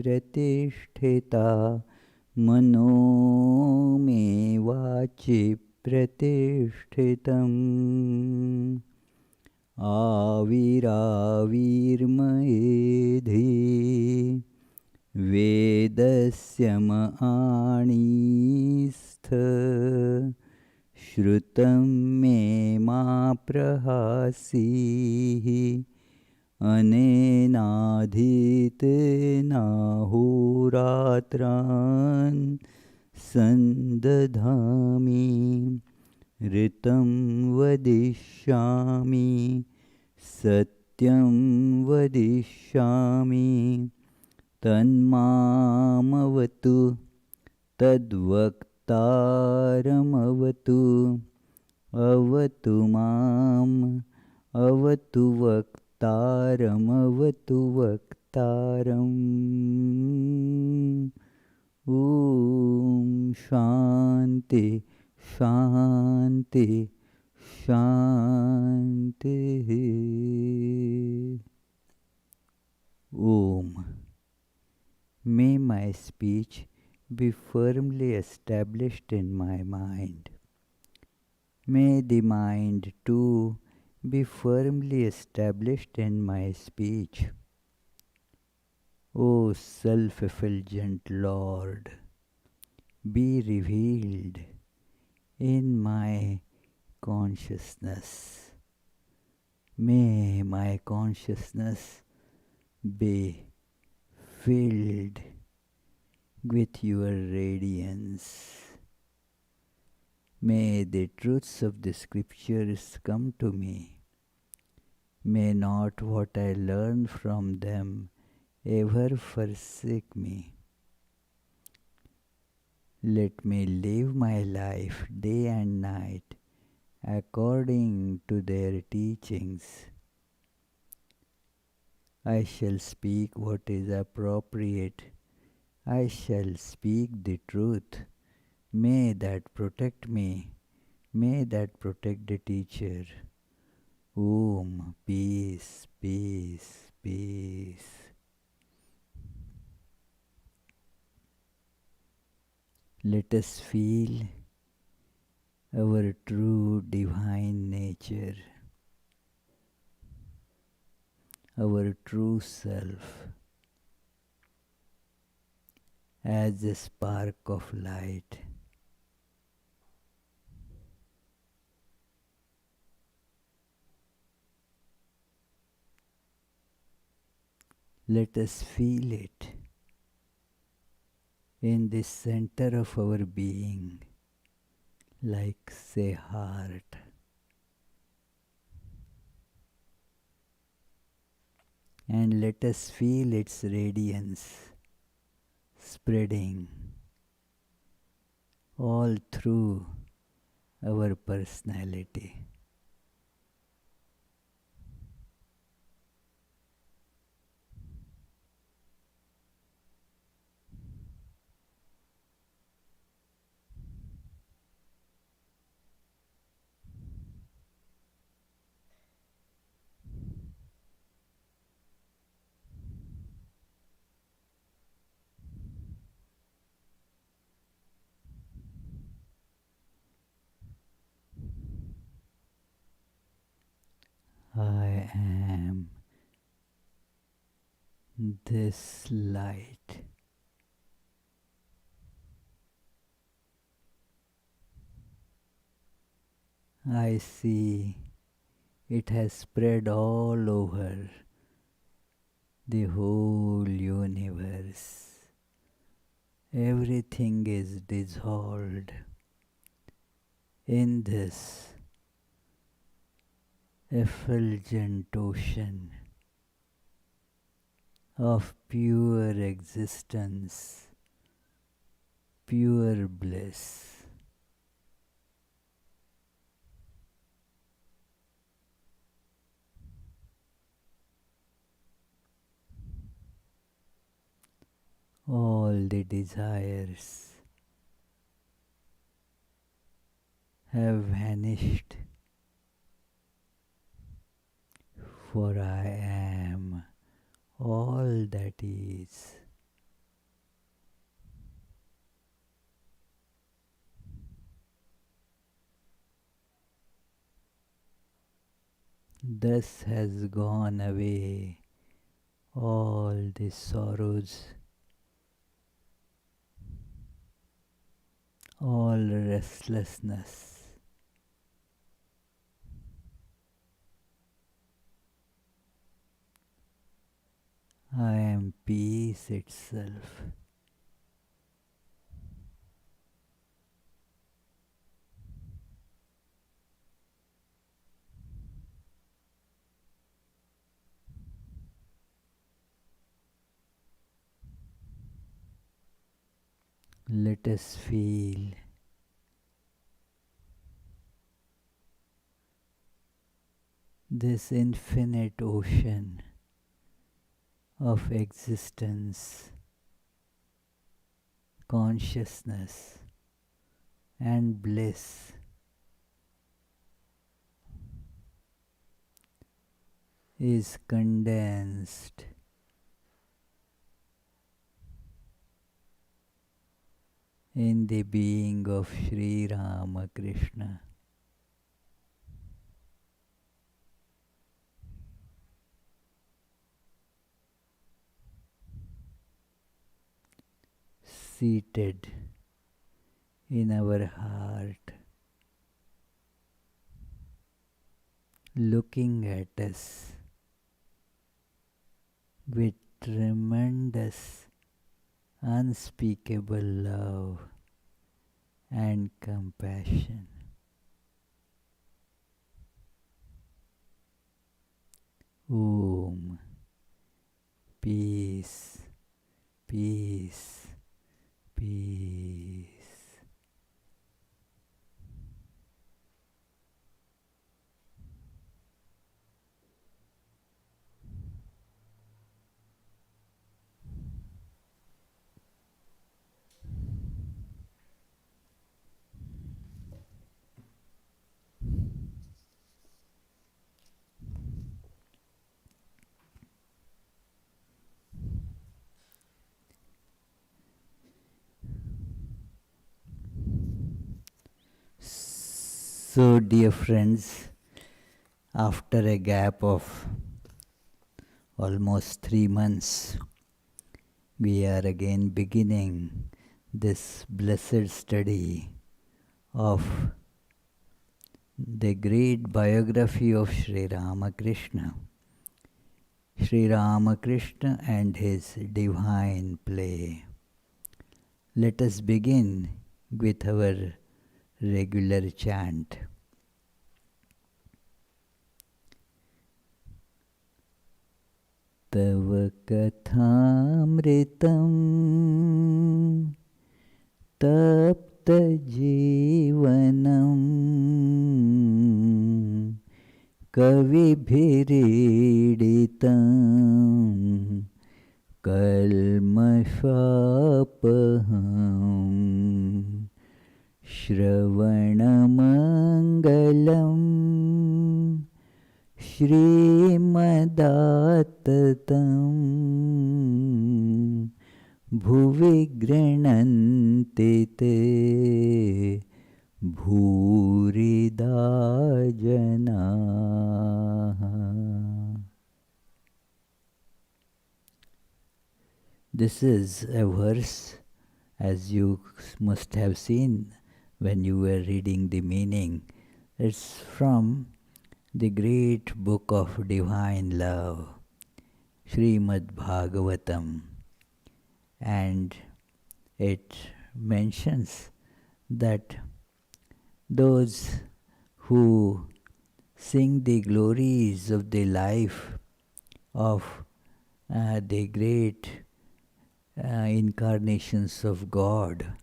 प्रतिष्ठिता मनो मे वाचि प्रतिष्ठितम् आविराविर्मयेधि वेदस्य मआणीस्थ श्रुतं मे मा प्रहासीः अनेनाधीतेनाहोरात्रान् सन्दधामि ऋतं वदिष्यामि सत्यं वदिष्यामि तन्मामवतु तद्वक्तारमवतु अवतु माम् अवतु वक्तारमवतु वक्तारम् ॐ शान्ति शान्ति शान्तिः Om. May my speech be firmly established in my mind. May the mind too be firmly established in my speech. O self-effulgent Lord, be revealed in my consciousness. May my consciousness be filled with your radiance. May the truths of the scriptures come to me. May not what I learn from them ever forsake me. Let me live my life day and night according to their teachings. I shall speak what is appropriate. I shall speak the truth. May that protect me. May that protect the teacher. Om, peace, peace, peace. Let us feel our true divine nature, our true self, as a spark of light. Let us feel it in the center of our being, like say heart. And let us feel its radiance spreading all through our personality. I am this light. I see it has spread all over the whole universe. Everything is dissolved in this effulgent ocean of pure existence, pure bliss. All the desires have vanished, for I am all that is. Thus has gone away all the sorrows, all restlessness. I am peace itself. Let us feel this infinite ocean of existence, consciousness, and bliss is condensed in the being of Sri Ramakrishna. Seated in our heart, looking at us with tremendous, unspeakable love and compassion. Om. Peace, peace, peace. So, dear friends, after a gap of almost 3 months, we are again beginning this blessed study of the great biography of Sri Ramakrishna. Sri Ramakrishna and his divine play. Let us begin with our regular chant. Tava kathamritam tapta jivanam kavibhiriditam kalmashapaham Shravanamangalam Shrimadattatam Bhuvi Grananti te Bhurida Janaha. This is a verse, as you must have seen when you were reading the meaning. It's from the great book of divine love, Srimad Bhagavatam, and it mentions that those who sing the glories of the life of the great incarnations of God,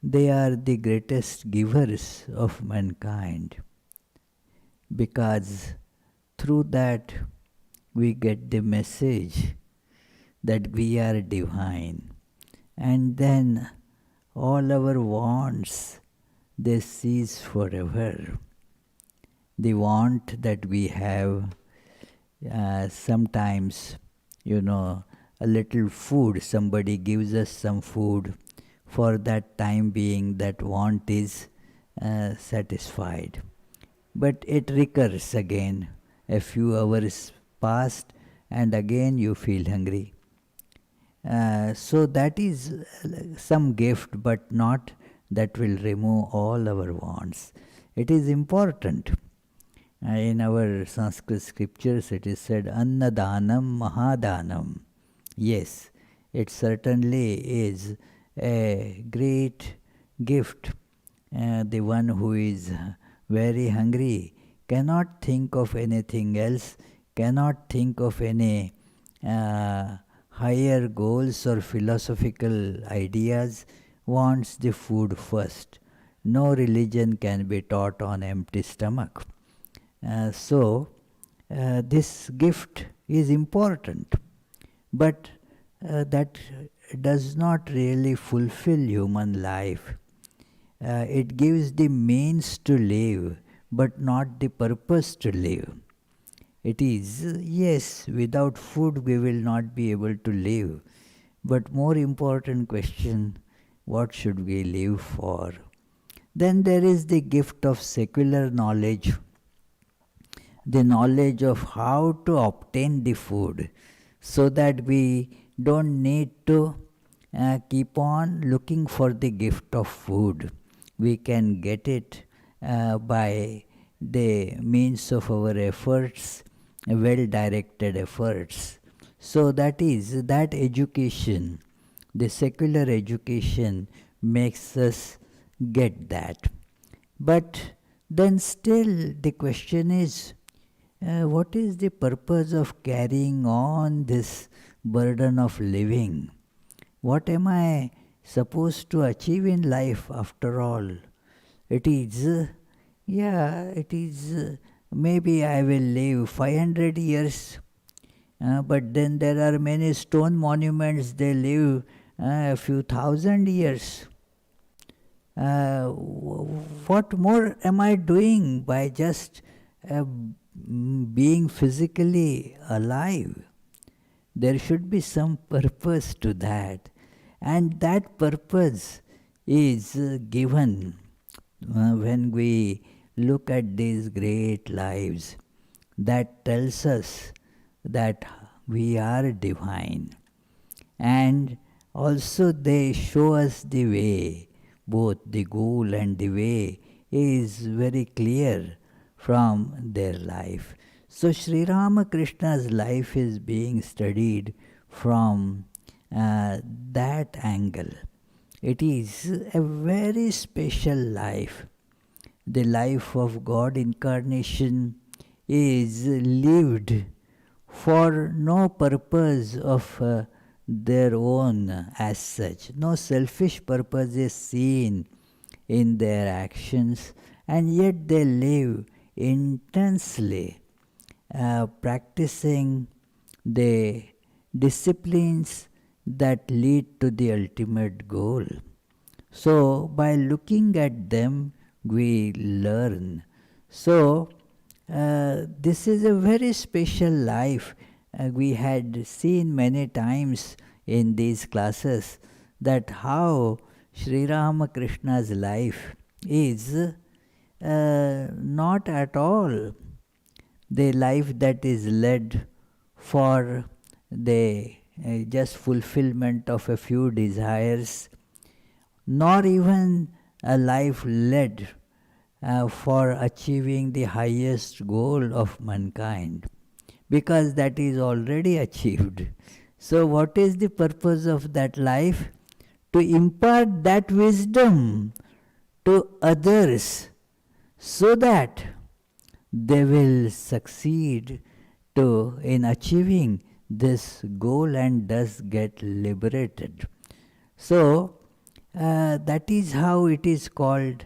they are the greatest givers of mankind, because through that we get the message that we are divine, and then all our wants, they cease forever. The want that we have, sometimes, a little food, somebody gives us some food, for that time being that want is satisfied. but it recurs again. A few hours passed and again you feel hungry. So that is some gift, but not that will remove all our wants. It is important. In our Sanskrit scriptures it is said, Annadanam Mahadanam. Yes, it certainly is a great gift. The one who is very hungry cannot think of anything else, cannot think of any higher goals or philosophical ideas, wants the food first. No religion can be taught on empty stomach. So, this gift is important, but that does not really fulfill human life. It gives the means to live, but not the purpose to live. It is, yes, without food we will not be able to live. But more important question, what should we live for? Then there is the gift of secular knowledge, the knowledge of how to obtain the food, so that we don't need to keep on looking for the gift of food. We can get it by the means of our efforts, well directed efforts. So that is that education, the secular education makes us get that. But then still the question is, what is the purpose of carrying on this burden of living? What am I supposed to achieve in life after all? It is, it is, maybe I will live 500 years, but then there are many stone monuments, they live a few thousand years. What more am I doing by just being physically alive? There should be some purpose to that, and that purpose is given when we look at these great lives that tells us that we are divine, and also they show us the way. Both the goal and the way is very clear from their life. So Sri Ramakrishna's life is being studied from that angle. It is a very special life. The life of God incarnation is lived for no purpose of their own as such. No selfish purpose is seen in their actions, and yet they live intensely, practicing the disciplines that lead to the ultimate goal. So, by looking at them, we learn. So, this is a very special life. We had seen many times in these classes that how Sri Ramakrishna's life is not at all the life that is led for the just fulfillment of a few desires, nor even a life led for achieving the highest goal of mankind, because that is already achieved. So what is the purpose of that life? To impart that wisdom to others so that they will succeed in achieving this goal and thus get liberated. So that is how it is called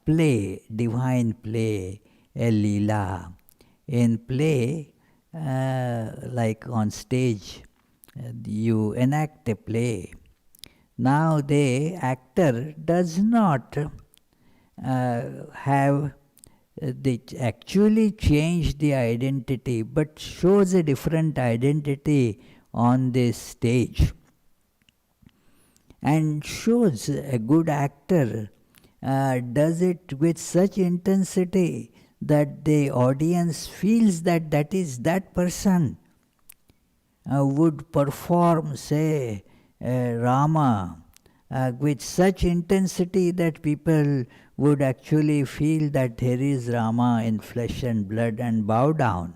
play, divine play, a lila. In play, like on stage, you enact a play. Now the actor does not have actually changed the identity, but shows a different identity on this stage, and shows a good actor does it with such intensity that the audience feels that that is that person would perform, say, Rama with such intensity that people would actually feel that here is Rama in flesh and blood and bow down.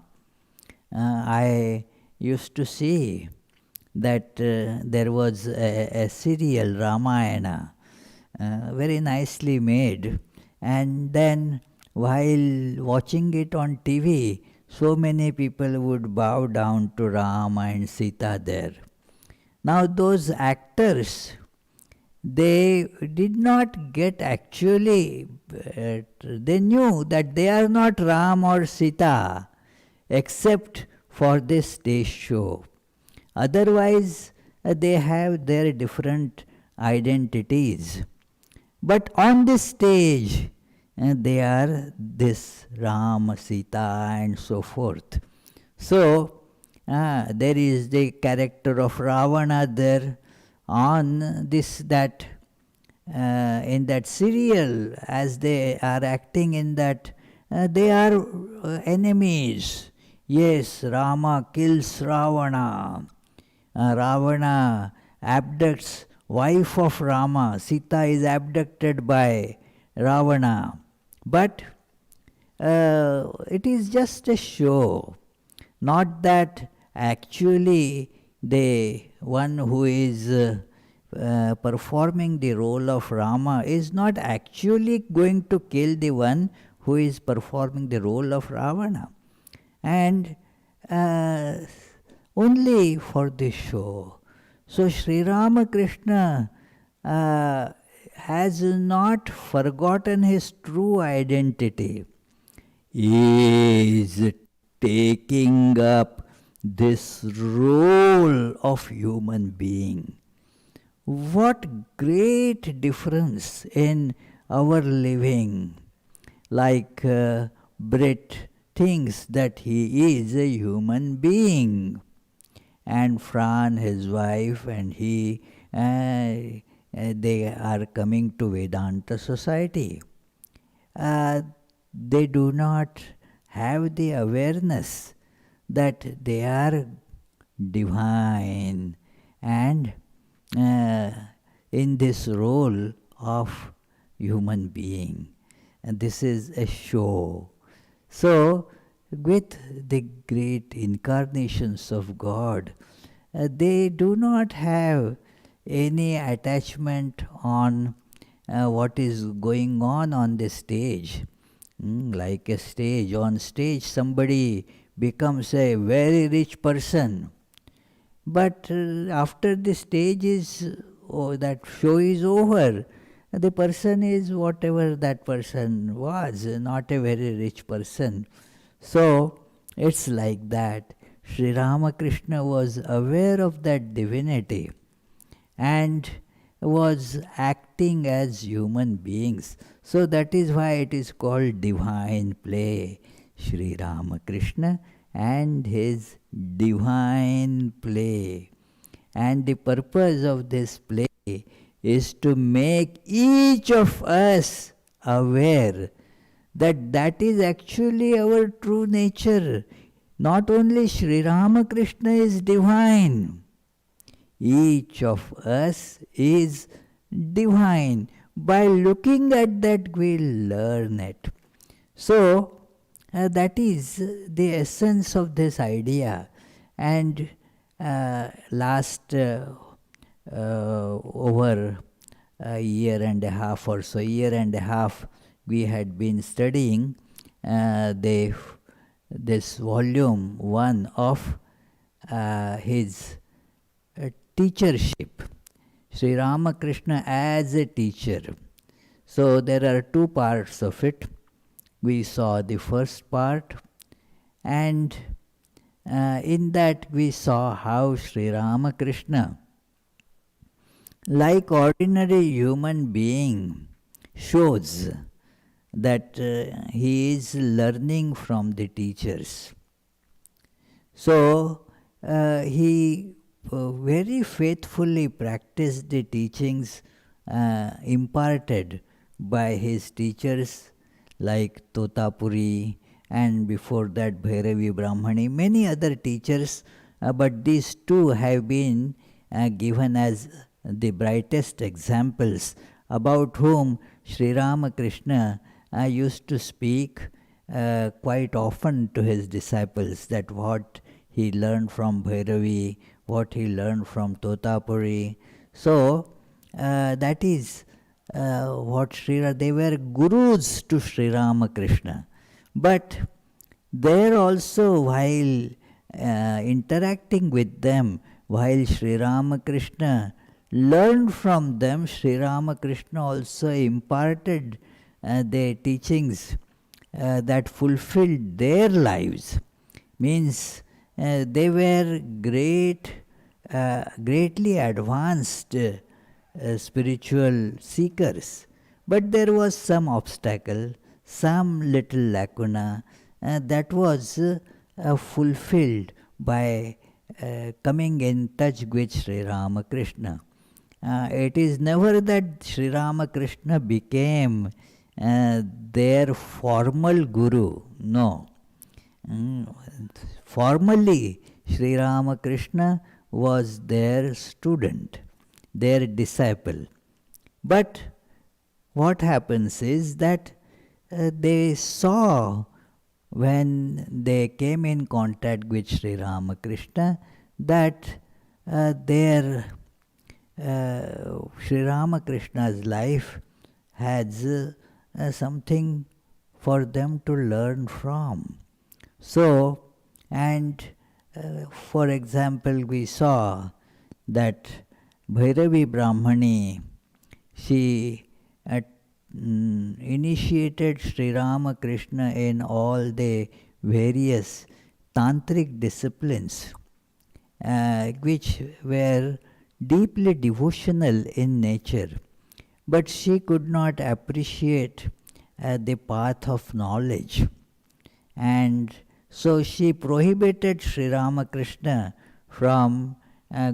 I used to see that there was a serial, Ramayana, very nicely made, and then while watching it on TV, so many people would bow down to Rama and Sita there. Now those actors, they did not get actually, they knew that they are not Ram or Sita except for this stage show. Otherwise, they have their different identities. But on this stage, they are this Ram, Sita, and so forth. So, there is the character of Ravana there on this, that in that serial, as they are acting in that, they are enemies. Yes, Rama kills Ravana. Ravana abducts wife of Rama. Sita is abducted by Ravana. But it is just a show. Not that actually the one who is performing the role of Rama is not actually going to kill the one who is performing the role of Ravana. And only for this show. So Sri Ramakrishna has not forgotten his true identity. He is taking up this role of human being. What great difference in our living. Like Brett thinks that he is a human being, and Fran, his wife, and he, they are coming to Vedanta society. They do not have the awareness that they are divine and in this role of human being. And this is a show. So, with the great incarnations of God, they do not have any attachment on what is going on the stage. Like a stage, on stage somebody becomes a very rich person. But after the stage is, that show is over, the person is whatever that person was, not a very rich person. So, it's like that. Sri Ramakrishna was aware of that divinity and was acting as human beings. So that is why it is called divine play. Sri Ramakrishna and his divine play. And the purpose of this play is to make each of us aware that that is actually our true nature. Not only Sri Ramakrishna is divine, each of us is divine. By looking at that, we learn it. So, that is the essence of this idea. And last over a year and a half or so, we had been studying this volume 1 of his teachership, Sri Ramakrishna as a teacher. So there are 2 parts of it. We saw the first part, and in that we saw how Sri Ramakrishna, like ordinary human being, shows that he is learning from the teachers. So he very faithfully practiced the teachings imparted by his teachers like Totapuri, and before that Bhairavi Brahmani, many other teachers, but these two have been given as the brightest examples, about whom Sri Ramakrishna used to speak quite often to his disciples, that what he learned from Bhairavi, what he learned from Totapuri. So that is what they were gurus to Sri Ramakrishna. But there also, while interacting with them, while Sri Ramakrishna learned from them, Sri Ramakrishna also imparted their teachings that fulfilled their lives. Means they were greatly advanced spiritual seekers. But there was some obstacle, some little lacuna that was fulfilled by coming in touch with Sri Ramakrishna. It is never that Sri Ramakrishna became their formal guru. No. Formally, Sri Ramakrishna was their student, their disciple. But what happens is that they saw, when they came in contact with Sri Ramakrishna, that their Sri Ramakrishna's life has something for them to learn from. So, and for example, we saw that Bhairavi Brahmani, she initiated Sri Ramakrishna in all the various tantric disciplines, which were deeply devotional in nature. But she could not appreciate the path of knowledge. And so she prohibited Sri Ramakrishna from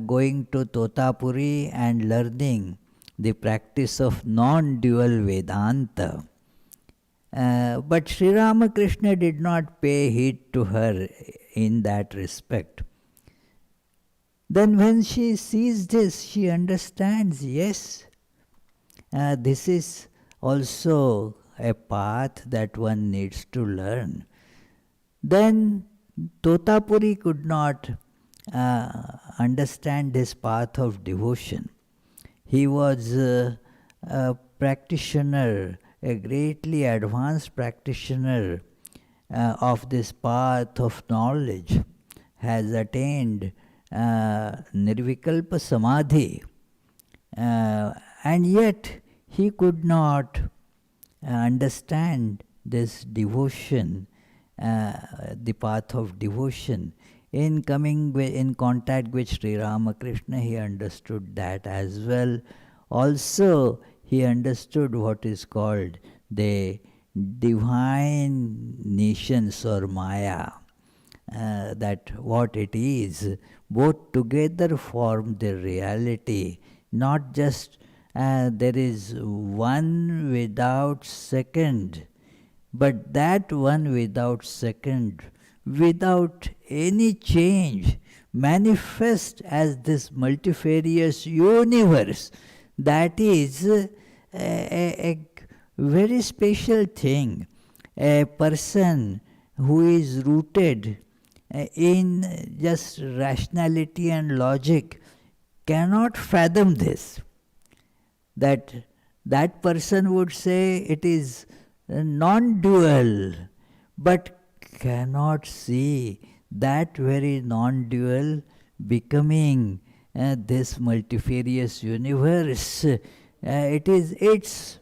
going to Totapuri and learning the practice of non-dual Vedanta. But Sri Ramakrishna did not pay heed to her in that respect. Then when she sees this, she understands, yes, this is also a path that one needs to learn. Then Totapuri could not understand this path of devotion. He was a practitioner, a greatly advanced practitioner of this path of knowledge, has attained Nirvikalpa Samadhi, and yet he could not understand this devotion, the path of devotion. In coming in contact with Sri Ramakrishna, he understood that as well. Also, he understood what is called the divine nations or Maya, that what it is, both together form the reality, not just there is one without second, but that one without second, without any change, manifest as this multifarious universe. That is a very special thing. A person who is rooted in just rationality and logic cannot fathom this. That person would say it is non-dual, but cannot see that very non-dual becoming this multifarious universe. It is its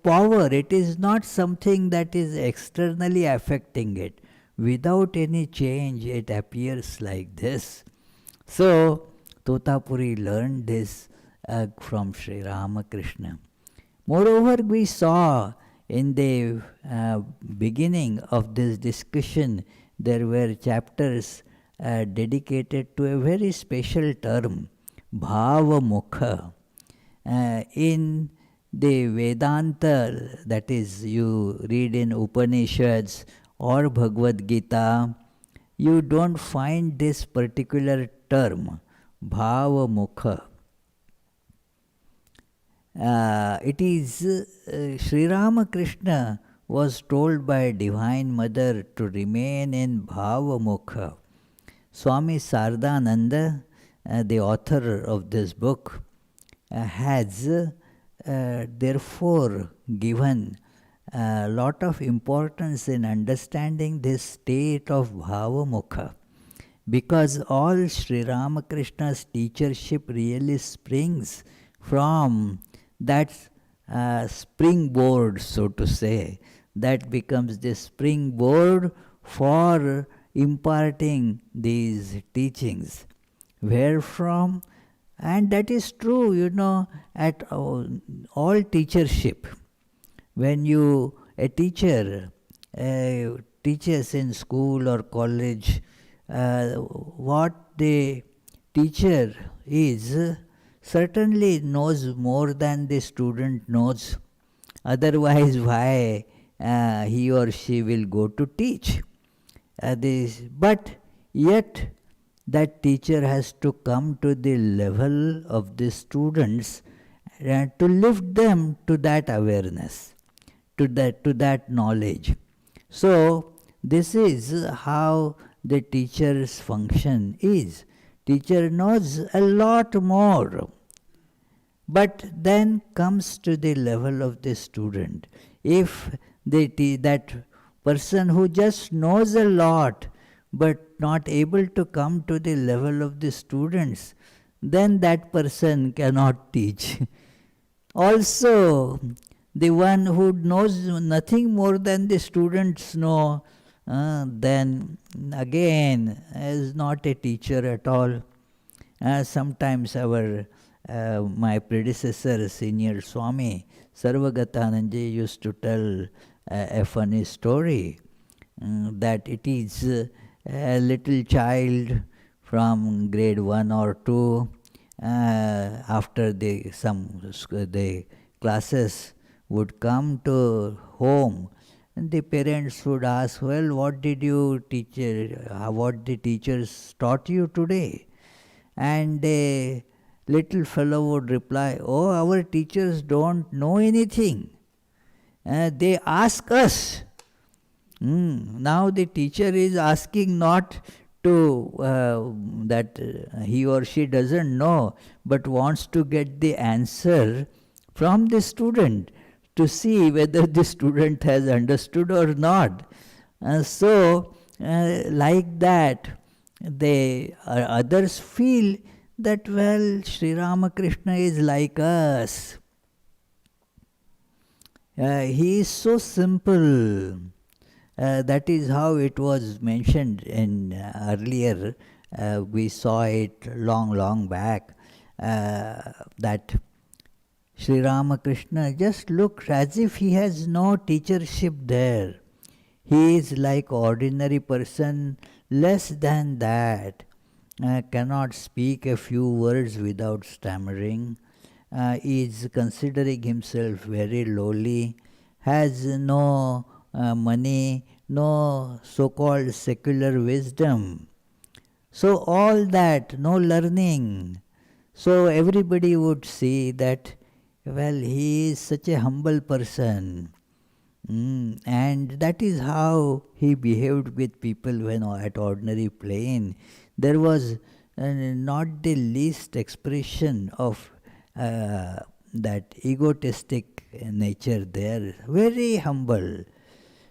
power. It is not something that is externally affecting it. Without any change, it appears like this. So, Totapuri learned this from Sri Ramakrishna. Moreover, we saw in the beginning of this discussion, there were chapters dedicated to a very special term, Bhava Mukha. In the Vedanta, that is, you read in Upanishads or Bhagavad Gita, you don't find this particular term, Bhava Mukha. It is Sri Ramakrishna was told by Divine Mother to remain in Bhava Mukha. Swami Saradananda, the author of this book, has therefore given a lot of importance in understanding this state of Bhava Mukha, because all Sri Ramakrishna's teachership really springs from that springboard, so to say, that becomes the springboard for imparting these teachings. Where from? And that is true, at all teachership. When a teacher teaches in school or college, what the teacher is certainly knows more than the student knows. Otherwise, why he or she will go to teach? But yet, that teacher has to come to the level of the students to lift them to that awareness, to that knowledge. So, this is how the teacher's function is. Teacher knows a lot more, but then comes to the level of the student. If that person who just knows a lot but not able to come to the level of the students, then that person cannot teach. Also, the one who knows nothing more than the students know, then again is not a teacher at all. Sometimes my predecessor, senior Swami, Sarvagatananji, used to tell a funny story, that it is a little child from grade 1 or 2, after the classes would come to home, and the parents would ask, well, what did you teach, what the teachers taught you today? And the little fellow would reply, oh, our teachers don't know anything. They ask us. Now the teacher is asking not to that he or she doesn't know, but wants to get the answer from the student to see whether the student has understood or not. So, like that, the others feel that, well, Sri Ramakrishna is like us. He is so simple. That is how it was mentioned in earlier. We saw it long back, that Sri Ramakrishna just looks as if he has no teachership there. He is like ordinary person, less than that. Cannot speak a few words without stammering. Is considering himself very lowly, has no money, no so-called secular wisdom. So all that, no learning. So everybody would see that, well, he is such a humble person. And that is how he behaved with people when at ordinary plane. There was not the least expression of that egotistic nature there. Very humble,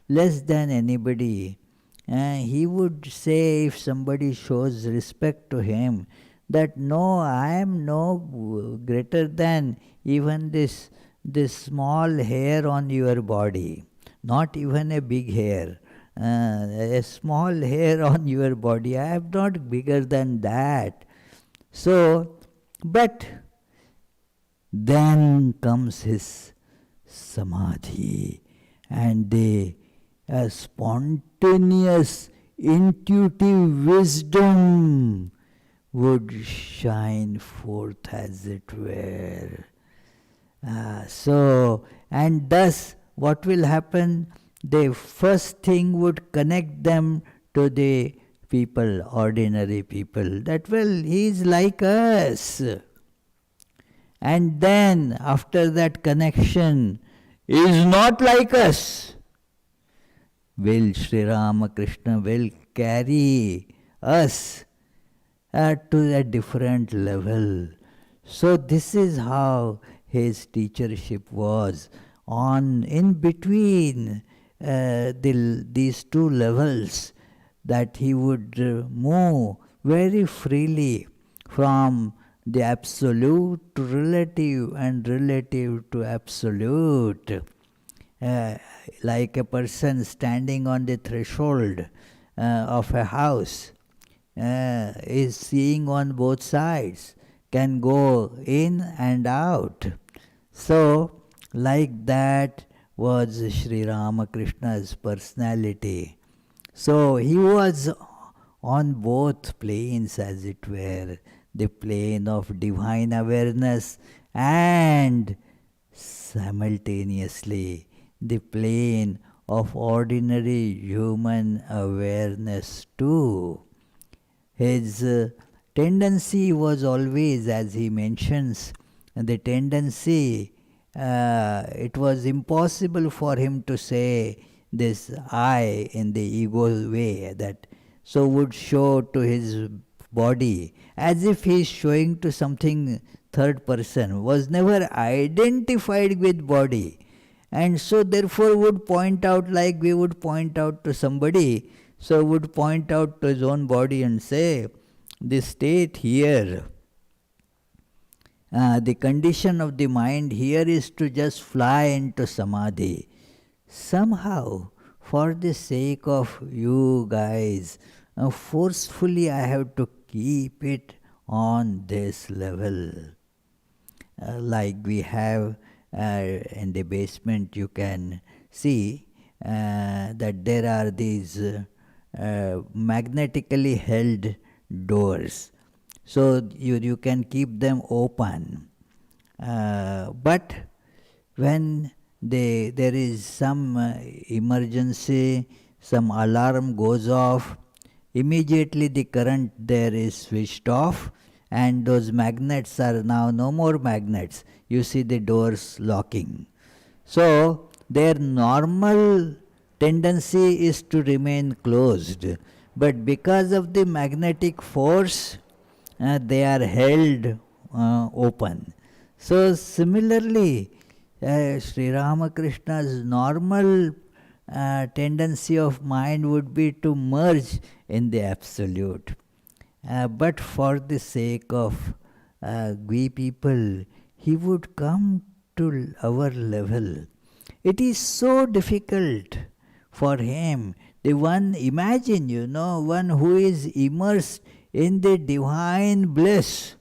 less than anybody. He would say, if somebody shows respect to him, that no, I am no greater than even this small hair on your body, not even a big hair, a small hair on your body, I am not bigger than that. So, but then comes his samadhi, and the spontaneous, intuitive wisdom would shine forth, as it were. And thus, what will happen? The first thing would connect them to the people, ordinary people. That, well, he is like us. And then, after that connection, is not like us. Will Sri Ramakrishna will carry us to a different level. So this is how his teachership was. On in between these two levels, that he would move very freely from the absolute to relative and relative to absolute. Like a person standing on the threshold of a house is seeing on both sides, can go in and out. So, like that was Sri Ramakrishna's personality. So, he was on both planes, as it were, the plane of divine awareness and simultaneously the plane of ordinary human awareness too. His tendency was always, as he mentions, the tendency, it was impossible for him to say this I in the ego way, that so would show to his body as if he is showing to something third person, was never identified with body, and so therefore would point out like we would point out to somebody. So would point out to his own body and say, the state here, the condition of the mind here is to just fly into samadhi. Somehow, for the sake of you guys, forcefully I have to keep it on this level. Like we have in the basement, you can see that there are these magnetically held doors. So you can keep them open. But when there is some emergency, some alarm goes off, immediately the current there is switched off, and those magnets are now no more magnets. You see the doors locking. So their normal tendency is to remain closed, but because of the magnetic force, they are held open. So similarly, Sri Ramakrishna's normal tendency of mind would be to merge in the absolute. But for the sake of we people, he would come to our level. It is so difficult for him. The one, imagine, one who is immersed in the divine bliss,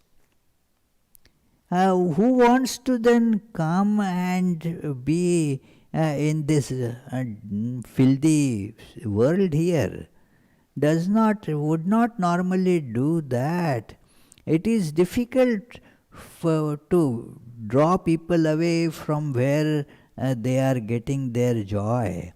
who wants to then come and be in this filthy world here, would not normally do that. It is difficult to draw people away from where they are getting their joy.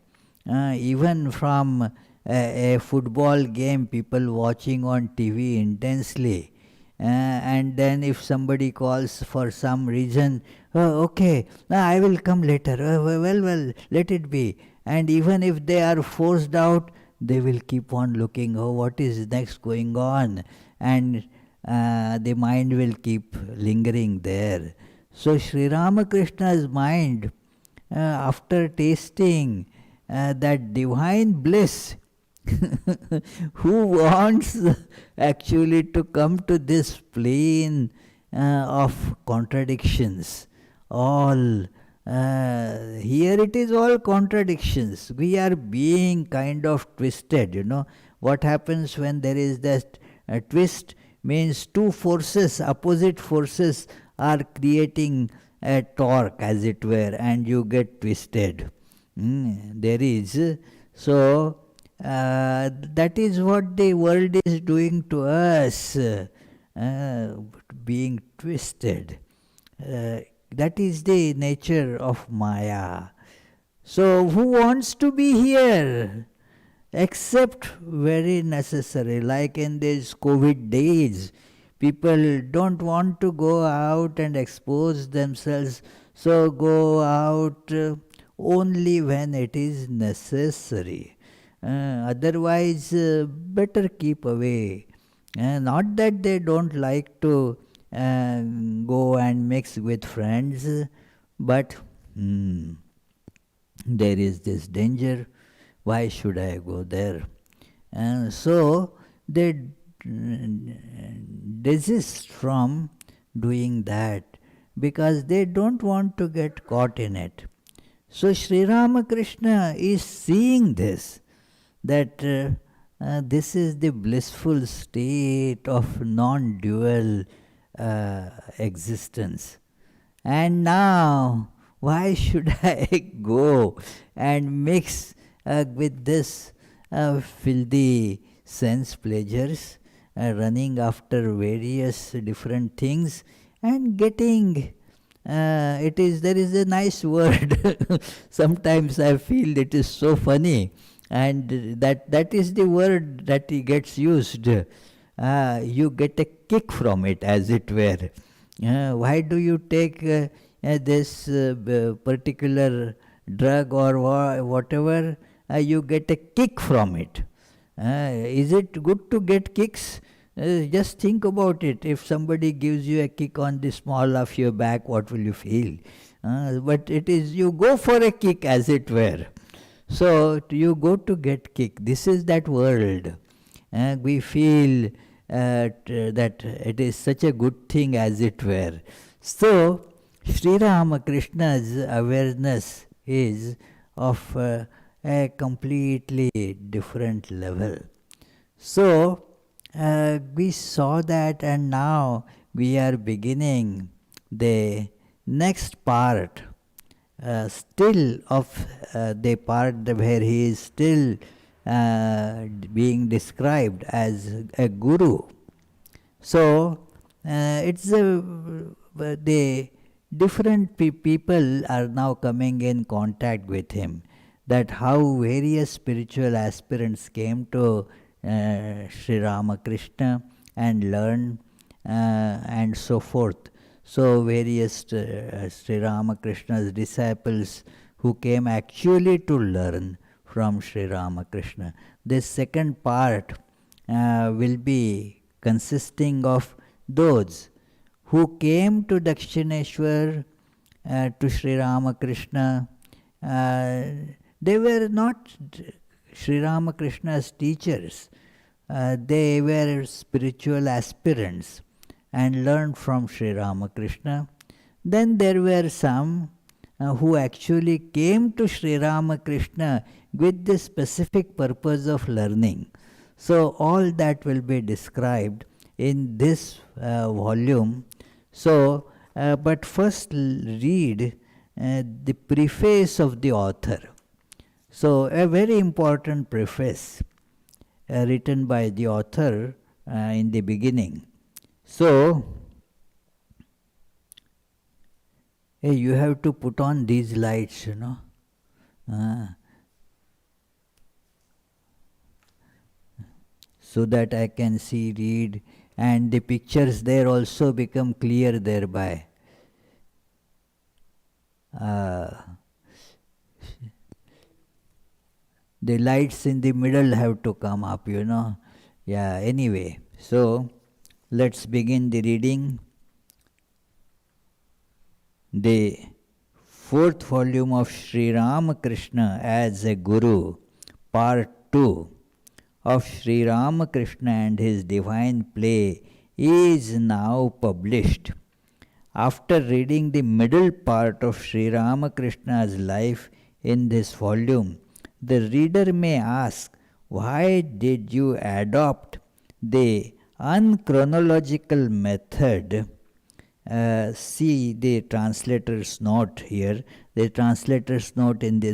Even from a football game, people watching on TV intensely, and then if somebody calls for some reason, oh, okay, I will come later, well, let it be. And even if they are forced out, they will keep on looking, oh, what is next going on? And the mind will keep lingering there. So Sri Ramakrishna's mind, after tasting that divine bliss, who wants actually to come to this plane of contradictions? All here it is all contradictions. We are being kind of twisted, What happens when there is that twist means two forces, opposite forces are creating a torque, as it were, and you get twisted. There is. So that is what the world is doing to us, being twisted. That is the nature of Maya. So who wants to be here? Except very necessary, like in these COVID days. People don't want to go out and expose themselves, so go out only when it is necessary. Otherwise, better keep away. Not that they don't like to go and mix with friends, but there is this danger. Why should I go there? And so they desist from doing that because they don't want to get caught in it. So Sri Ramakrishna is seeing this, that this is the blissful state of non-dual existence. And now, why should I go and mix with this filthy sense pleasures, running after various different things and getting there is a nice word. Sometimes I feel it is so funny, and that is the word that gets used. You get a kick from it, as it were. Why do you take this particular drug or whatever? You get a kick from it. Is it good to get kicks? Just think about it. If somebody gives you a kick on the small of your back, what will you feel? But it is, you go for a kick, as it were. So you go to get kick. This is that world. We feel that it is such a good thing, as it were. So Sri Ramakrishna's awareness is of a completely different level. So we saw that, and now we are beginning the next part, still of the part where he is still being described as a guru. So it's the different people are now coming in contact with him. That how various spiritual aspirants came to Sri Ramakrishna and learned and so forth. So various Sri Ramakrishna's disciples who came actually to learn from Sri Ramakrishna. This second part will be consisting of those who came to Dakshineshwar, to Sri Ramakrishna. They were not Sri Ramakrishna's teachers. They were spiritual aspirants and learned from Sri Ramakrishna. Then there were some who actually came to Sri Ramakrishna with the specific purpose of learning. So all that will be described in this volume. So, but first read the preface of the author. So a very important preface written by the author in the beginning. So you have to put on these lights, so that I can see, read, and the pictures there also become clear thereby. The lights in the middle have to come up, Yeah, anyway. So, let's begin the reading. The fourth volume of Sri Ramakrishna as a Guru, Part 2 of Sri Ramakrishna and his divine play is now published. After reading the middle part of Sri Ramakrishna's life in this volume, the reader may ask, why did you adopt the unchronological method? See the translator's note here. The translator's note in the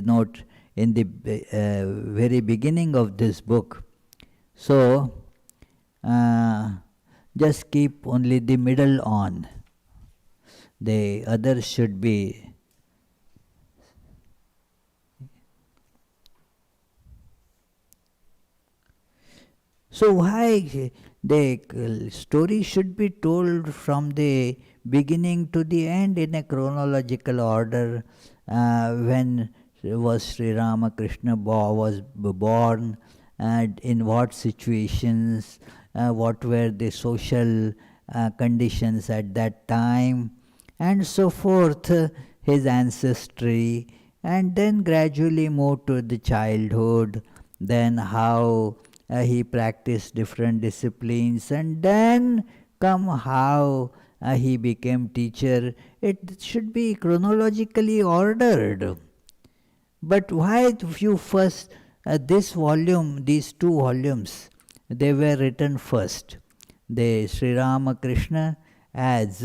very beginning of this book. So just keep only the middle on. The others should be. So why the story should be told from the beginning to the end in a chronological order? When was Sri Ramakrishna was born, and in what situations, what were the social conditions at that time, and so forth, his ancestry, and then gradually move to the childhood, then how he practiced different disciplines, and then come how he became teacher. It should be chronologically ordered. But why you first, this volume, these two volumes, they were written first. The Sri Ramakrishna as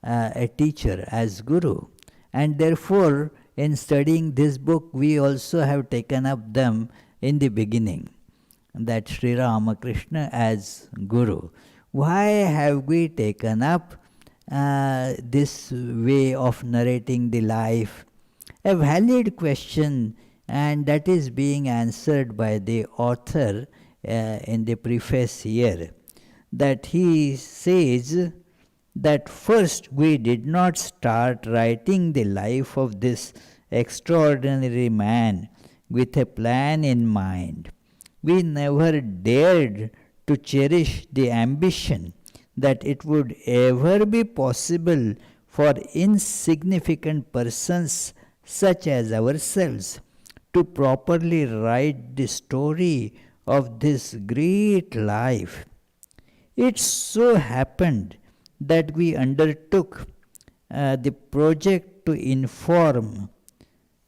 a teacher, as guru. And therefore, in studying this book, we also have taken up them in the beginning, that Sri Ramakrishna as Guru. Why have we taken up this way of narrating the life? A valid question, and that is being answered by the author in the preface here. That he says that first we did not start writing the life of this extraordinary man with a plan in mind. We never dared to cherish the ambition that it would ever be possible for insignificant persons such as ourselves to properly write the story of this great life. It so happened that we undertook the project to inform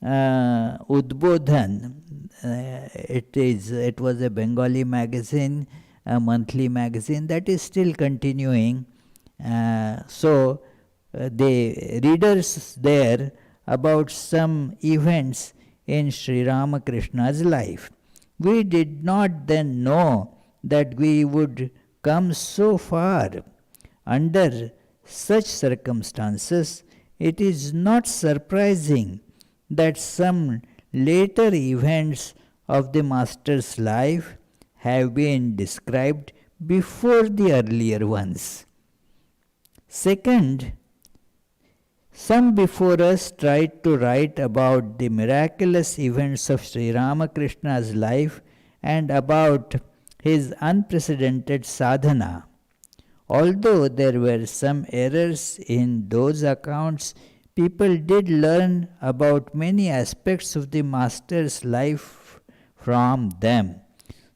Udbodhan. It was a Bengali magazine, a monthly magazine that is still continuing. So the readers there about some events in Sri Ramakrishna's life. We did not then know that we would come so far. Under such circumstances, it is not surprising that some later events of the Master's life have been described before the earlier ones. Second, some before us tried to write about the miraculous events of Sri Ramakrishna's life and about his unprecedented sadhana. Although there were some errors in those accounts, people did learn about many aspects of the Master's life from them.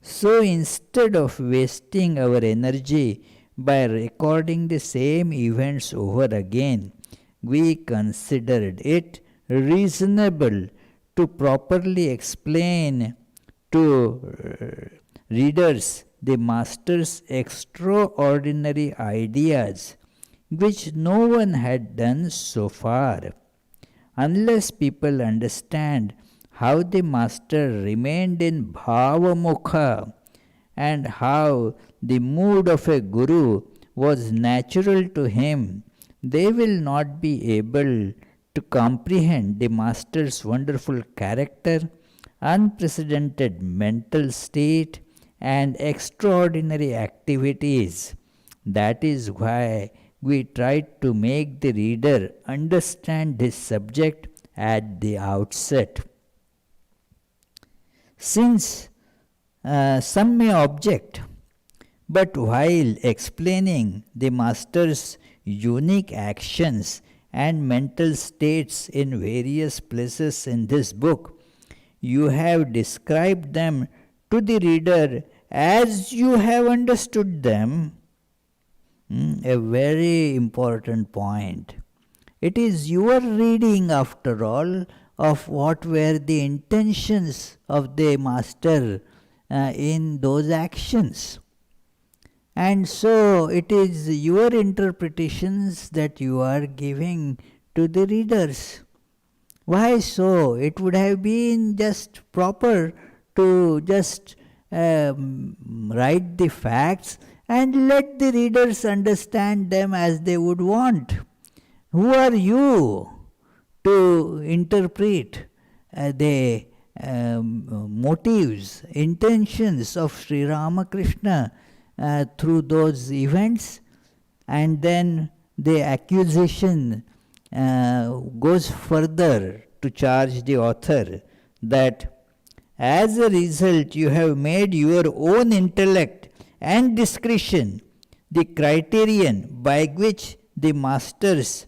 So instead of wasting our energy by recording the same events over again, we considered it reasonable to properly explain to readers the Master's extraordinary ideas, which no one had done so far. Unless people understand how the Master remained in Bhavamukha and how the mood of a Guru was natural to him, they will not be able to comprehend the Master's wonderful character, unprecedented mental state, and extraordinary activities. That is why we tried to make the reader understand this subject at the outset. Since some may object, but while explaining the Master's unique actions and mental states in various places in this book, you have described them to the reader as you have understood them. A very important point. It is your reading, after all, of what were the intentions of the Master in those actions. And so it is your interpretations that you are giving to the readers. Why so? It would have been just proper to just write the facts and let the readers understand them as they would want. Who are you to interpret the motives, intentions of Sri Ramakrishna through those events? And then the accusation goes further to charge the author that as a result you have made your own intellect and discretion the criterion by which the master's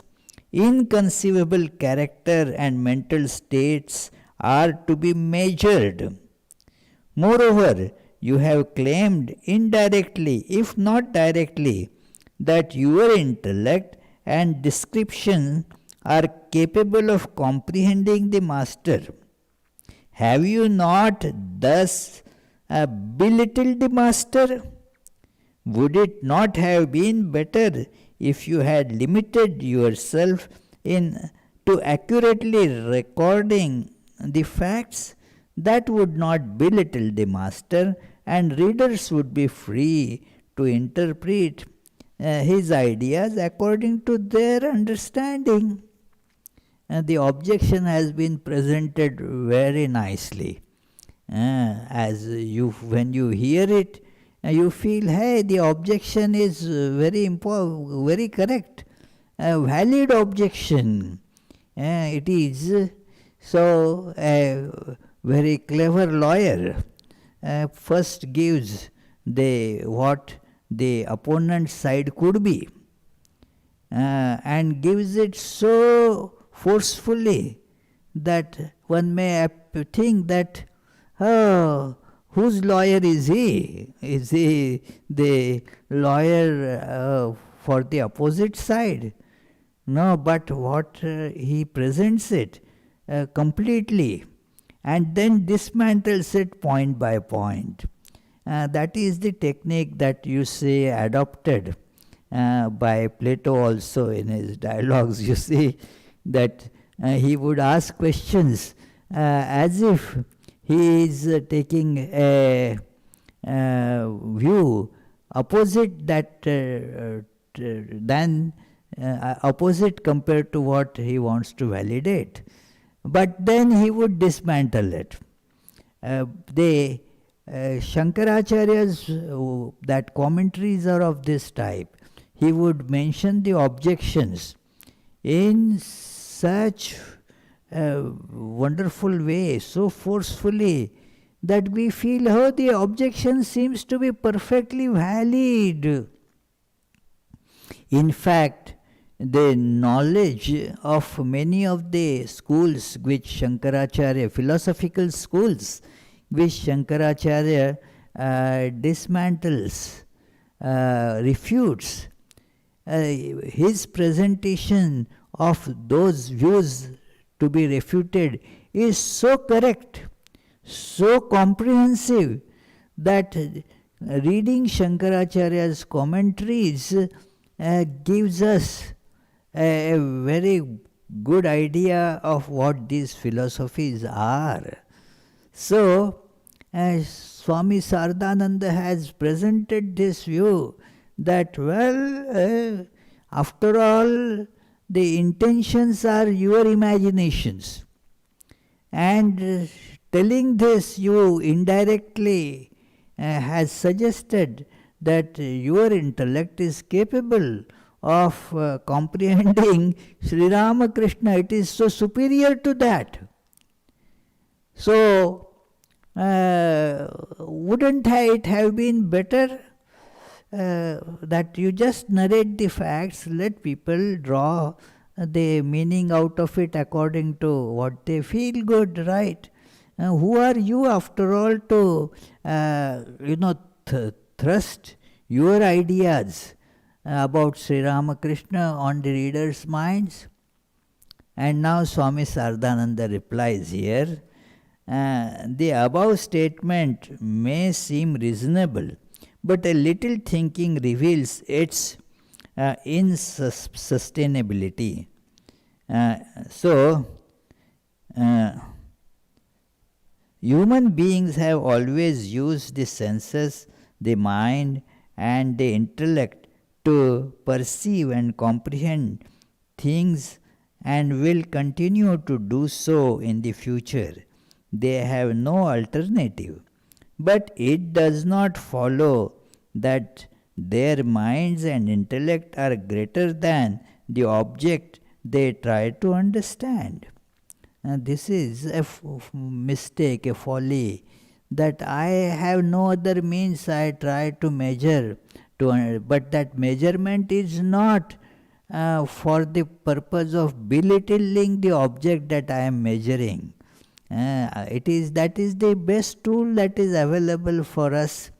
inconceivable character and mental states are to be measured. Moreover, you have claimed indirectly, if not directly, that your intellect and description are capable of comprehending the master. Have you not thus belittled the master? Would it not have been better if you had limited yourself in to accurately recording the facts? That would not belittle the master, and readers would be free to interpret his ideas according to their understanding. The objection has been presented very nicely. When you hear it, you feel, hey, the objection is very correct, a valid objection. It is. So a very clever lawyer first gives what the opponent's side could be, and gives it so forcefully that one may think that, oh, whose lawyer is he? Is he the lawyer for the opposite side? No, but what he presents it completely and then dismantles it point by point. That is the technique that you see adopted by Plato also in his dialogues. You see that he would ask questions as if he is taking a view opposite than opposite compared to what he wants to validate. But then he would dismantle it. The Shankaracharya's that commentaries are of this type. He would mention the objections in such a wonderful way, so forcefully, that we feel, oh, the objection seems to be perfectly valid. In fact, the knowledge of many of the schools which Shankaracharya, philosophical schools, which Shankaracharya dismantles, refutes, his presentation of those views to be refuted is so correct, so comprehensive, that reading Shankaracharya's commentaries gives us a very good idea of what these philosophies are. So, Swami Saradananda has presented this view that, well, after all, the intentions are your imaginations. And telling this, you indirectly has suggested that your intellect is capable of comprehending Sri Ramakrishna. It is so superior to that. So, wouldn't it have been better that you just narrate the facts, let people draw the meaning out of it according to what they feel good, right? Who are you, after all, to thrust your ideas about Sri Ramakrishna on the readers' minds? And now Swami Saradananda replies here, the above statement may seem reasonable, but a little thinking reveals its insustainability. Human beings have always used the senses, the mind, and the intellect to perceive and comprehend things and will continue to do so in the future. They have no alternative. But it does not follow that their minds and intellect are greater than the object they try to understand. And this is a mistake, a folly, that I have no other means I try to measure, but that measurement is not for the purpose of belittling the object that I am measuring. That is the best tool that is available for us.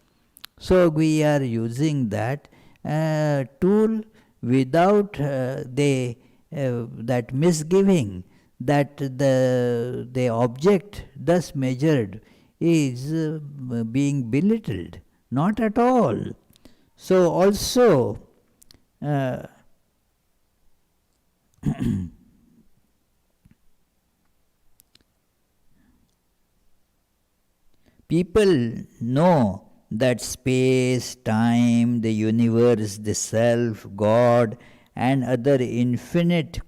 So we are using that tool without that misgiving that the object thus measured is being belittled. Not at all. So also people know that space, time, the universe, the self, God, and other infinite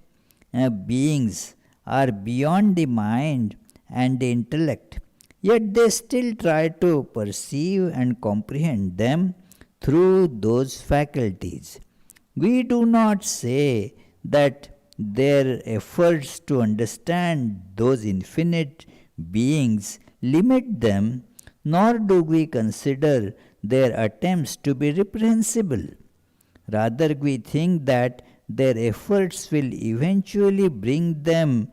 beings are beyond the mind and the intellect, yet they still try to perceive and comprehend them through those faculties. We do not say that their efforts to understand those infinite beings limit them, nor do we consider their attempts to be reprehensible. Rather, we think that their efforts will eventually bring them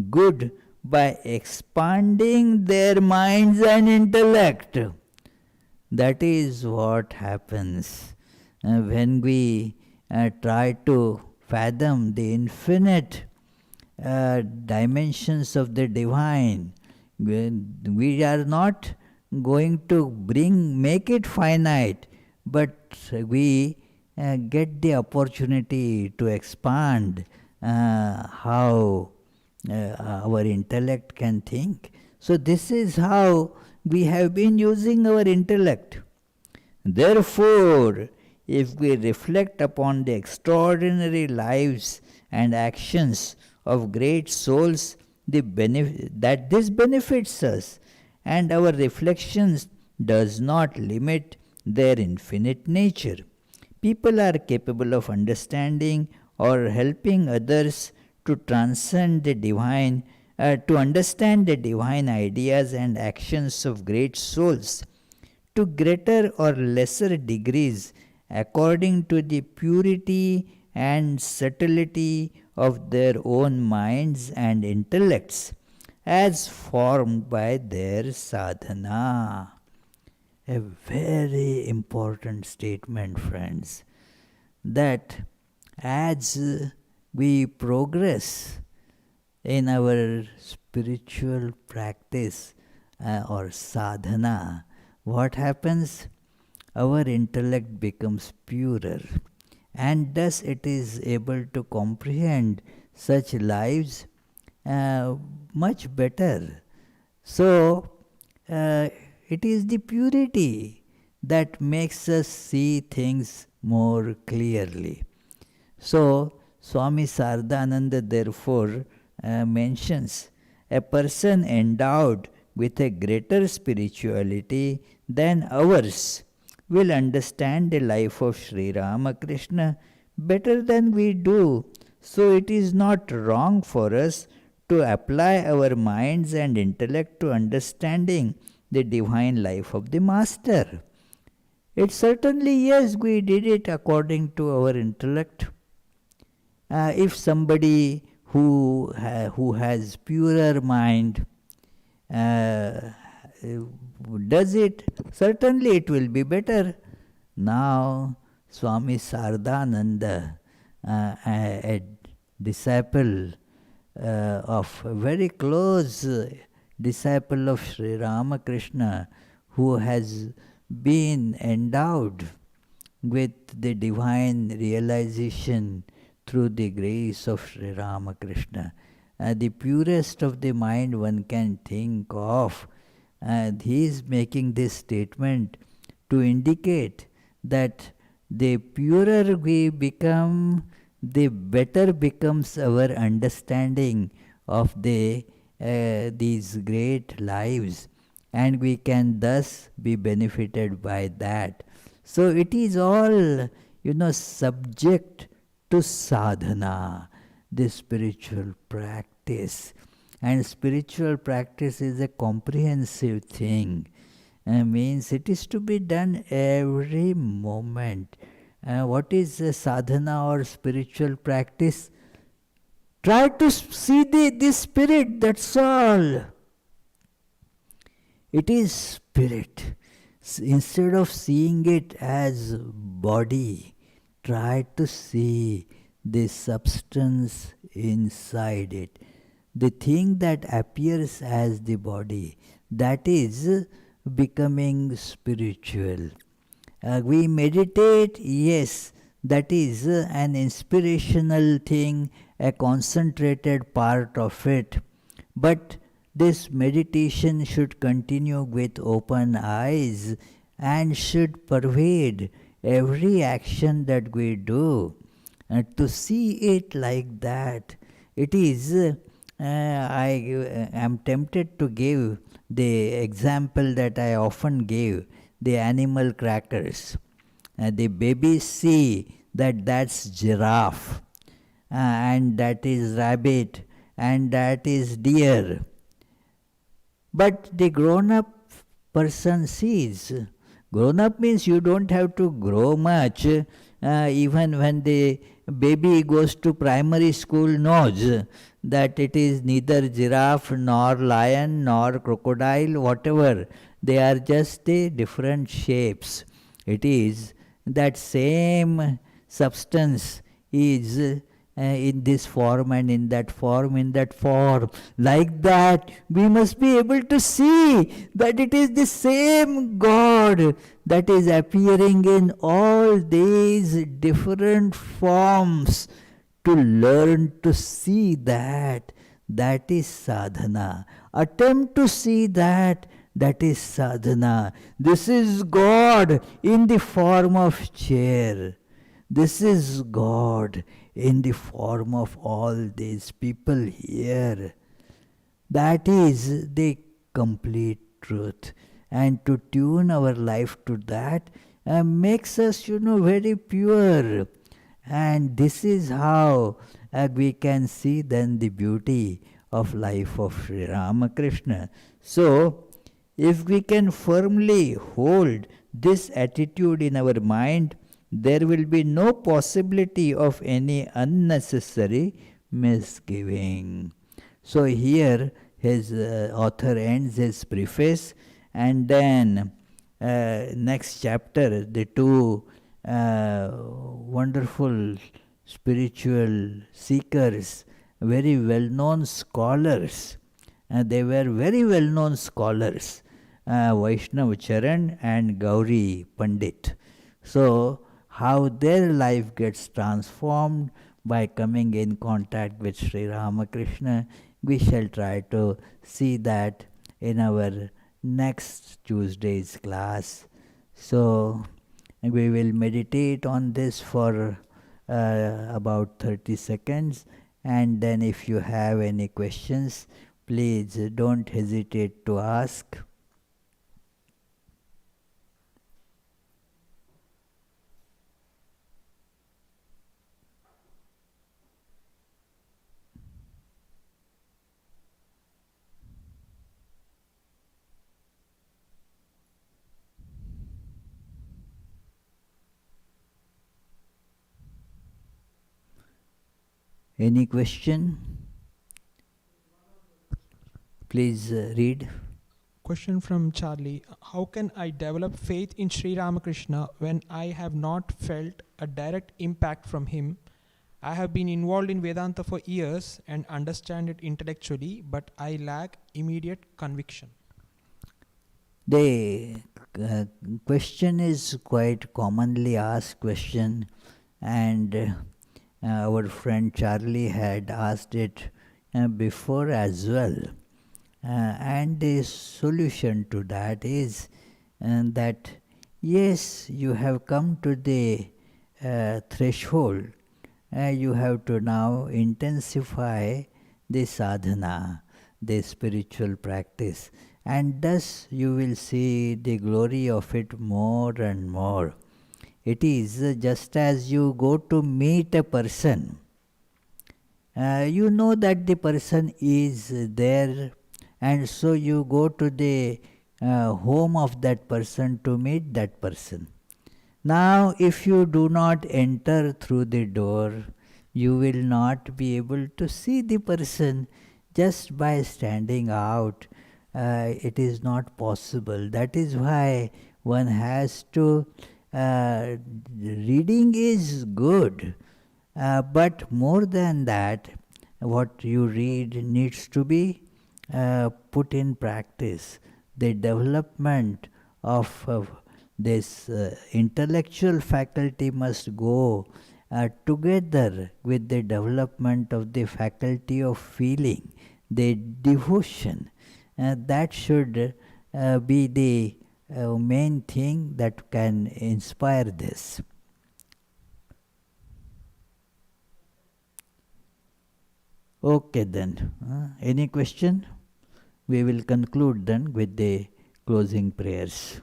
good by expanding their minds and intellect. That is what happens when we try to fathom the infinite dimensions of the divine. We are not going to make it finite, but we get the opportunity to expand how our intellect can think. So this is how we have been using our intellect. Therefore, if we reflect upon the extraordinary lives and actions of great souls, that this benefits us, and our reflections does not limit their infinite nature. People are capable of understanding or helping others to transcend the divine, to understand the divine ideas and actions of great souls to greater or lesser degrees according to the purity and subtlety of their own minds and intellects as formed by their sadhana. A very important statement, friends, that as we progress in our spiritual practice or sadhana, what happens? Our intellect becomes purer, and thus it is able to comprehend such lives much better. So, it is the purity that makes us see things more clearly. So, Swami Saradananda therefore mentions a person endowed with a greater spirituality than ours will understand the life of Sri Ramakrishna better than we do. So it is not wrong for us to apply our minds and intellect to understanding the divine life of the Master. It certainly, yes, we did it according to our intellect. If somebody who has purer mind does it, certainly it will be better. Now, Swami Saradananda, a disciple of a very close disciple of Sri Ramakrishna, who has been endowed with the divine realization through the grace of Sri Ramakrishna, the purest of the mind one can think of. He is making this statement to indicate that the purer we become, the better becomes our understanding of these great lives, and we can thus be benefited by that. So it is all, subject to sadhana, the spiritual practice. And spiritual practice is a comprehensive thing. Means it is to be done every moment. What is a sadhana or spiritual practice? Try to see the spirit, that's all. It is spirit. Instead of seeing it as body, try to see the substance inside it. The thing that appears as the body, that is becoming spiritual. We meditate, yes, that is an inspirational thing, a concentrated part of it. But this meditation should continue with open eyes and should pervade every action that we do. To see it like that, it is, I am tempted to give the example that I often give, the animal crackers. The babies see that that's giraffe, and that is rabbit, and that is deer. But the grown-up person sees. Grown-up means you don't have to grow much. Even when the baby goes to primary school, knows that it is neither giraffe nor lion nor crocodile, whatever. They are just different shapes. It is that same substance is in this form and in that form, in that form. Like that, we must be able to see that it is the same God that is appearing in all these different forms. To learn to see that, that is sadhana. Attempt to see that, that is sadhana. This is God in the form of chair. This is God in the form of all these people here. That is the complete truth. And to tune our life to that makes us, very pure. And this is how we can see then the beauty of life of Sri Ramakrishna. So, if we can firmly hold this attitude in our mind, there will be no possibility of any unnecessary misgiving. So here his author ends his preface, and then next chapter, the two wonderful spiritual seekers, very well-known scholars. They were very well-known scholars, Vaishnav Charan and Gauri Pandit. So, how their life gets transformed by coming in contact with Sri Ramakrishna, we shall try to see that in our next Tuesday's class. So, we will meditate on this for about 30 seconds, and then if you have any questions, please don't hesitate to ask. Any question? Please read. Question from Charlie. How can I develop faith in Sri Ramakrishna when I have not felt a direct impact from him? I have been involved in Vedanta for years and understand it intellectually, but I lack immediate conviction. The question is quite commonly asked question, and our friend Charlie had asked it before as well. And the solution to that is that yes, you have come to the threshold you have to now intensify the sadhana, the spiritual practice, and thus you will see the glory of it more and more. It is just as you go to meet a person. You know that the person is there, and so you go to the home of that person to meet that person. Now, if you do not enter through the door, you will not be able to see the person just by standing out. It is not possible. That is why one has to. Reading is good, but more than that, what you read needs to be put in practice. The development of this intellectual faculty must go together with the development of the faculty of feeling, the devotion. That should be the main thing that can inspire this. Okay then. Any question? We will conclude then with the closing prayers.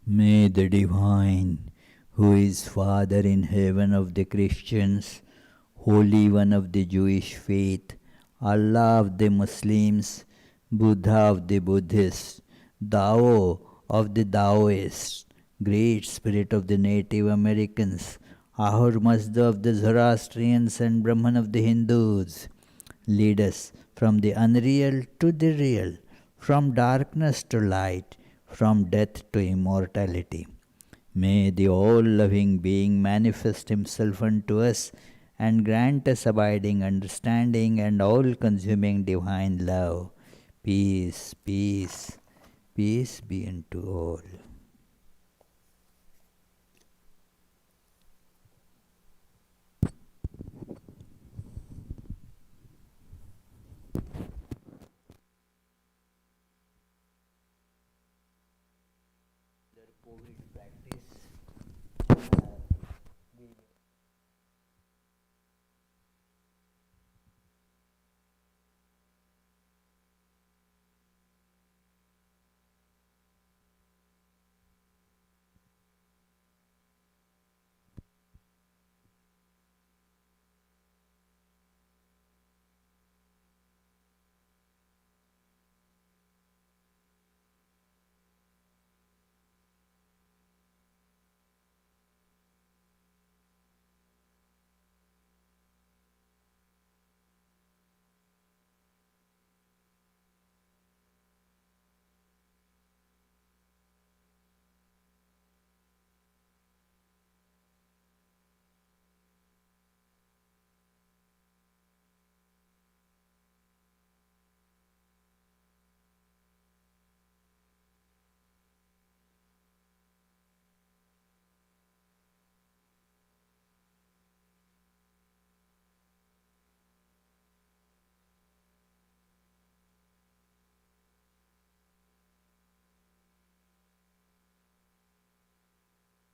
May the Divine, who is Father in heaven of the Christians, Holy One of the Jewish faith, Allah of the Muslims, Buddha of the Buddhists, Tao of the Taoists, Great Spirit of the Native Americans, Ahura Mazda of the Zoroastrians and Brahman of the Hindus, lead us from the unreal to the real, from darkness to light, from death to immortality. May the all-loving being manifest himself unto us and grant us abiding understanding and all-consuming divine love. Peace, peace, peace be unto all.